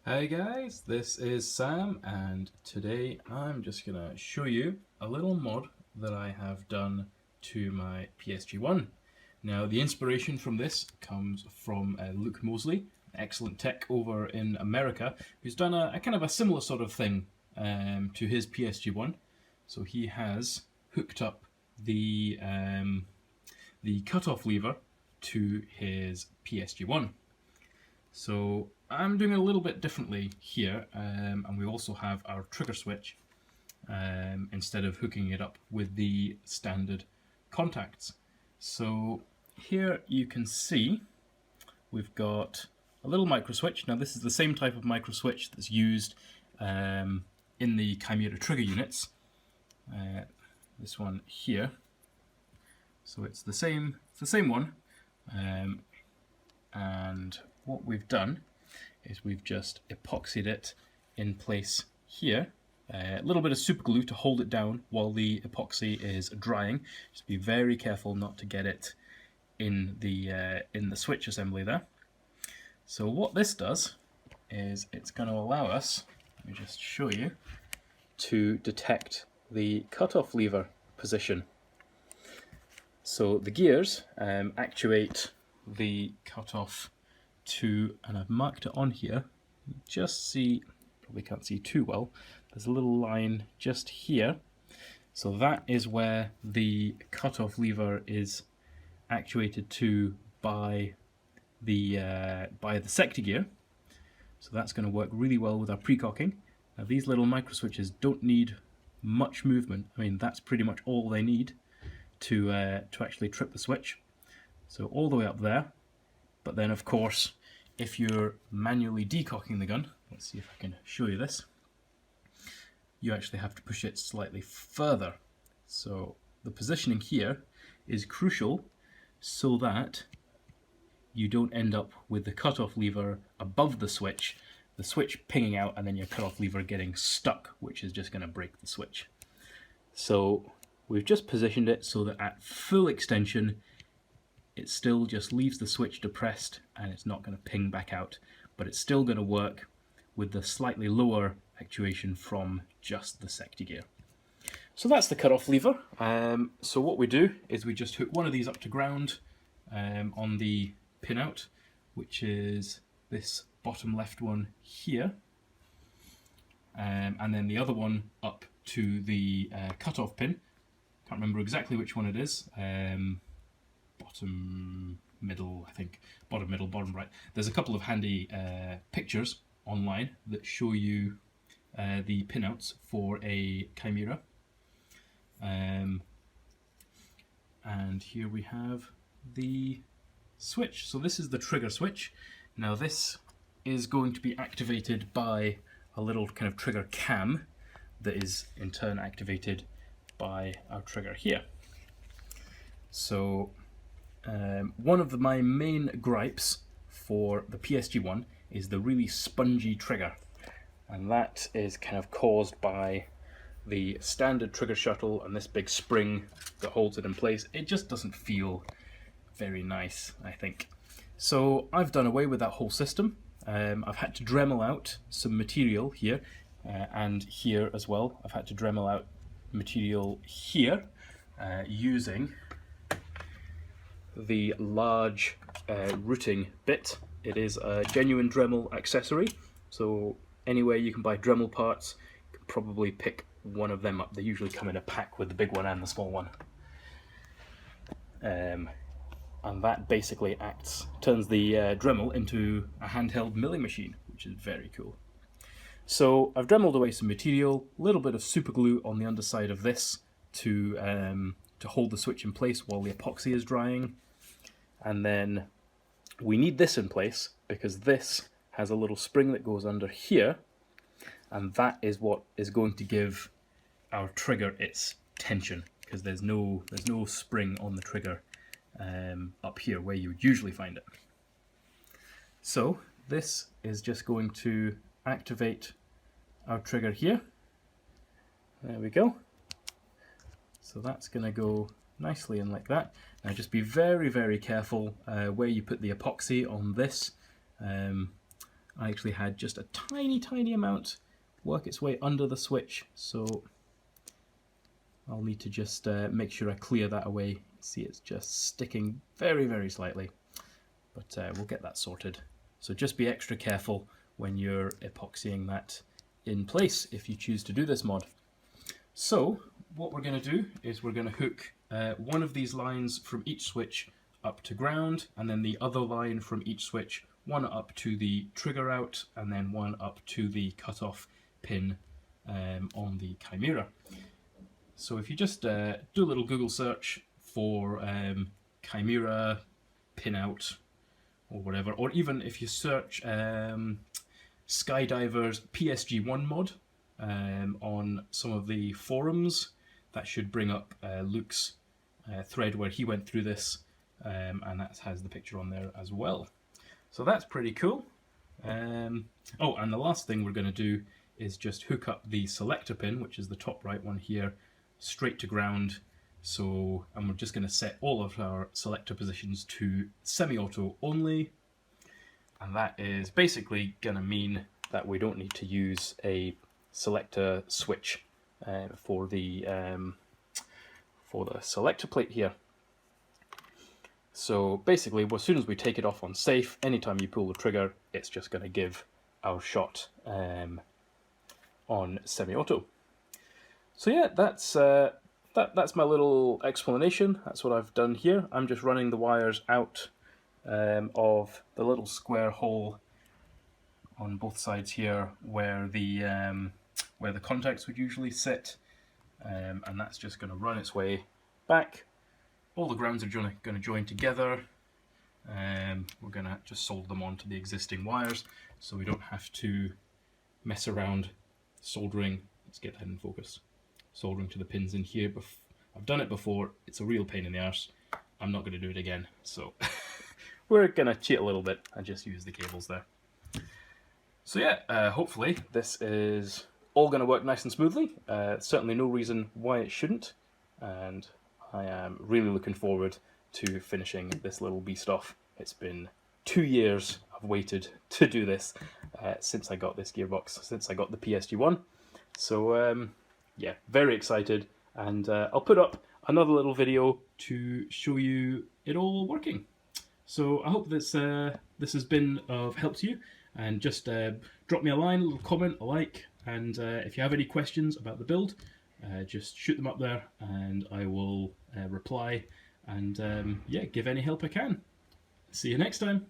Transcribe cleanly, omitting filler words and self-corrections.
Hey guys, this is Sam, and today I'm just going to show you a little mod that I have done to my PSG-1. Now, the inspiration from this comes from Luke Mosley, excellent tech over in America, who's done a kind of a similar sort of thing to his PSG-1. So he has hooked up the cutoff lever to his PSG-1. So I'm doing it a little bit differently here, and we also have our trigger switch instead of hooking it up with the standard contacts. So here you can see we've got a little microswitch. Now this is the same type of microswitch that's used in the Chimera trigger units. This one here. So it's the same one, and what we've done is we've just epoxied it in place here. A little bit of super glue to hold it down while the epoxy is drying. Just be very careful not to get it in the switch assembly there. So what this does is it's going to allow us, let me just show you, to detect the cutoff lever position. So the gears actuate the cutoff to, and I've marked it on here, you just see, probably can't see too well, there's a little line just here. So that is where the cutoff lever is actuated to by the sector gear. So that's going to work really well with our precocking. Now these little micro switches don't need much movement. I mean, that's pretty much all they need to actually trip the switch. So all the way up there. But then of course, if you're manually decocking the gun, let's see if I can show you this, you actually have to push it slightly further. So the positioning here is crucial so that you don't end up with the cutoff lever above the switch pinging out and then your cutoff lever getting stuck, which is just going to break the switch. So we've just positioned it so that at full extension it still just leaves the switch depressed and it's not going to ping back out, but it's still going to work with the slightly lower actuation from just the sector gear. So that's the cutoff lever. So what we do is we just hook one of these up to ground on the pinout, which is this bottom left one here, and then the other one up to the cutoff pin. Can't remember exactly which one it is. Bottom middle, I think. Bottom middle, bottom right. There's a couple of handy pictures online that show you the pinouts for a Chimera. And here we have the switch. So this is the trigger switch. Now this is going to be activated by a little kind of trigger cam that is in turn activated by our trigger here. So one of my main gripes for the PSG-1 is the really spongy trigger, and that is kind of caused by the standard trigger shuttle and this big spring that holds it in place. It just doesn't feel very nice, I think. So I've done away with that whole system. I've had to Dremel out some material here and here as well. I've had to Dremel out material here using the large routing bit. It is a genuine Dremel accessory, so anywhere you can buy Dremel parts, you can probably pick one of them up. They usually come in a pack with the big one and the small one. And that basically turns the Dremel into a handheld milling machine, which is very cool. So I've Dremeled away some material, a little bit of super glue on the underside of this to hold the switch in place while the epoxy is drying. And then we need this in place because this has a little spring that goes under here, and that is what is going to give our trigger its tension, because there's no spring on the trigger up here where you would usually find it. So this is just going to activate our trigger here. There we go. So that's going to go nicely in like that. Now just be very, very careful where you put the epoxy on this. I actually had just a tiny amount work its way under the switch, so I'll need to just make sure I clear that away. See, it's just sticking very slightly, but we'll get that sorted. So just be extra careful when you're epoxying that in place if you choose to do this mod. So what we're going to do is we're going to hook one of these lines from each switch up to ground, and then the other line from each switch, one up to the trigger out, and then one up to the cutoff pin on the Chimera. So if you just do a little Google search for Chimera Pinout or whatever, or even if you search Skydiver's PSG-1 mod on some of the forums, that should bring up Luke's thread where he went through this, and that has the picture on there as well. So that's pretty cool. Oh, and the last thing we're going to do is just hook up the selector pin, which is the top right one here, straight to ground. So, and we're just going to set all of our selector positions to semi-auto only, and that is basically going to mean that we don't need to use a selector switch for the selector plate here. So basically, as soon as we take it off on safe, anytime you pull the trigger, it's just going to give our shot on semi-auto. So yeah, that's my little explanation. That's what I've done here. I'm just running the wires out of the little square hole on both sides here where the contacts would usually sit, and that's just going to run its way back. All the grounds are going to join together. We're going to just solder them onto the existing wires so we don't have to mess around soldering. Let's get that in focus. Soldering to the pins in here. I've done it before. It's a real pain in the arse. I'm not going to do it again. So we're going to cheat a little bit and just use the cables there. So yeah, hopefully this is all going to work nice and smoothly. Certainly no reason why it shouldn't. And I am really looking forward to finishing this little beast off. It's been 2 years I've waited to do this since I got this gearbox, since I got the PSG-1. So yeah, very excited, and I'll put up another little video to show you it all working. So I hope this has been of help to you, and just drop me a line, a little comment, a like, and if you have any questions about the build, just shoot them up there and I will reply and yeah, give any help I can. See you next time.